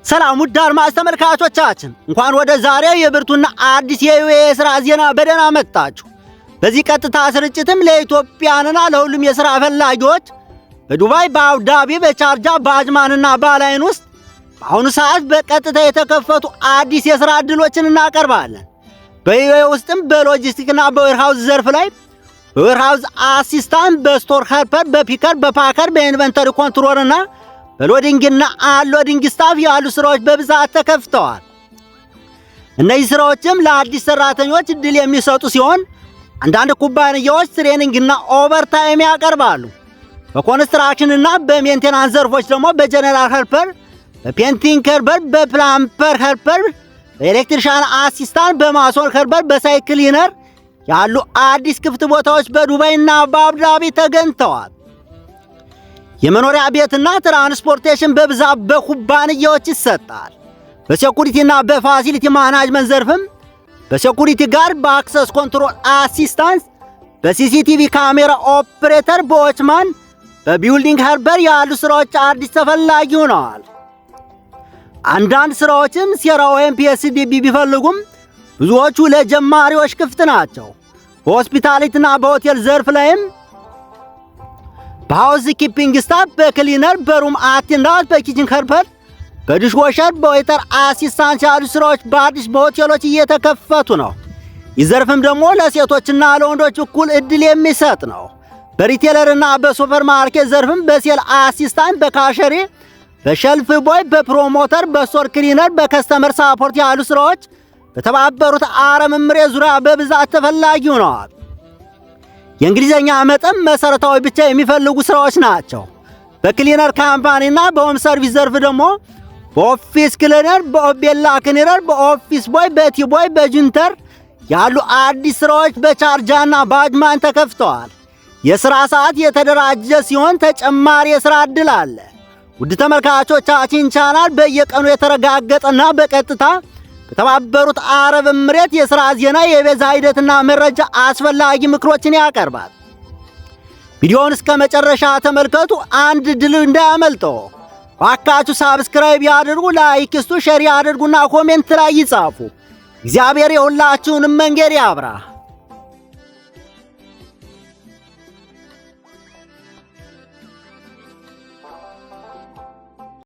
ሰላም ውድ አድማጭ ተመልካቾቻችን እንኳን ወደ ዛሬው የብርቱና አዲስ የስራ ዜና በደህና መጣችሁ። በዚህ ቀጥታ ስርጭትም ለኢትዮጵያንና ለሁሉም የሥራ ፈላጊዎች በዱባይ፣ በአቡዳቢ፣ በቻርጃ፣ በአጅማንና በአላይን ውስጥ በአሁኑ ሰዓት በቀጥታ የተከፈቱ አዲስ የሥራ ዕድሎችን እናቀርባለን። በዩኤ ውስጥም በሎጂስቲክና በዌርሃውስ ዘርፍ ላይ በዌርሃውስ አሲስታንት፣ በስቶር ሄልፐር፣ በፒከር፣ በፓከር፣ በኢንቨንተሪ ኮንትሮልና በሎዲንግና አንሎዲንግ ስታፍ ያሉ ስራዎች በብዛት ተከፍተዋል። እነዚህ ስራዎችም ለአዲስ ሰራተኞች እድል የሚሰጡ ሲሆን አንዳንድ ኩባንያዎች ትሬኒንግና ኦቨርታይም ያቀርባሉ። በኮንስትራክሽንና በሜንቴናንስ ዘርፎች ደግሞ በጀነራል ሄልፐር፣ በፔንቲንግ ሄልፐር፣ በፕላምበር ሄልፐር፣ በኤሌክትሪሻን አሲስታንት፣ በማሶን ሄልፐር፣ በሳይክል ክሊነር ያሉ አዲስ ክፍት ቦታዎች በዱባይና በአቡዳቢ ተገኝተዋል። የመኖሪያ ቤትና ትራንስፖርቴሽን በብዛት በኩባንያዎች ይሰጣል። በሴኩሪቲና በፋሲሊቲ ማናጅመንት ዘርፍም በሴኩሪቲ ጋር በአክሰስ ኮንትሮል አሲስታንስ፣ በሲሲቲቪ ካሜራ ኦፕሬተር፣ በዎችማን፣ በቢልዲንግ ሄልፐር ያሉ ስራዎች አዲስ ተፈላጊ ሆነዋል። አንዳንድ ስራዎችም ሴራ ወይም ፒኤስዲቢ ቢፈልጉም ብዙዎቹ ለጀማሪዎች ክፍት ናቸው። በሆስፒታሊቲና በሆቴል ዘርፍ ላይም በሃውስ ኪፒንግ ስታፍ፣ በክሊነር፣ በሩም አቴንዳንት፣ በኪችን ሄልፐር፣ በዲሽወሸር፣ በዌተር አሲስታንት ያሉ ስራዎች በአዲስ በሆቴሎች እየተከፈቱ ነው። ይህ ዘርፍም ደግሞ ለሴቶችና ለወንዶች እኩል እድል የሚሰጥ ነው። በሪቴለርና በሱፐር ማርኬት ዘርፍም በሴል አሲስታንት፣ በካሸሪ፣ በሸልፍ ቦይ፣ በፕሮሞተር፣ በስቶር ክሊነር፣ በከስተመር ሳፖርት ያሉ ስራዎች በተባበሩት አረብ ኤሚሬት ዙሪያ በብዛት ተፈላጊ ሆነዋል። የእንግሊዘኛ መጠን መሰረታዊ ብቻ የሚፈልጉ ስራዎች ናቸው። በክሊነር ካምፓኒና በሆም ሰርቪስ ዘርፍ ደግሞ በኦፊስ ክሊነር፣ በኦቤላ ክሊነር፣ በኦፊስ ቦይ፣ በቲ ቦይ፣ በጁንተር ያሉ አዲስ ስራዎች በቻርጃና በአጅማን ተከፍተዋል። የሥራ ሰዓት የተደራጀ ሲሆን ተጨማሪ የሥራ ዕድል አለ። ውድ ተመልካቾቻችን ቻናል በየቀኑ የተረጋገጠና በቀጥታ በተባበሩት አረብ ኤሚሬት የሥራ ዜና፣ የቪዛ ሂደትና መረጃ አስፈላጊ ምክሮችን ያቀርባል። ቪዲዮውን እስከ መጨረሻ ተመልከቱ። አንድ ድል እንዳያመልጠው። ባካችሁ ሳብስክራይብ ያድርጉ፣ ላይክ ስቱ፣ ሼር ያድርጉና ኮሜንት ላይ ይጻፉ። እግዚአብሔር የሁላችሁንም መንገድ ያብራ።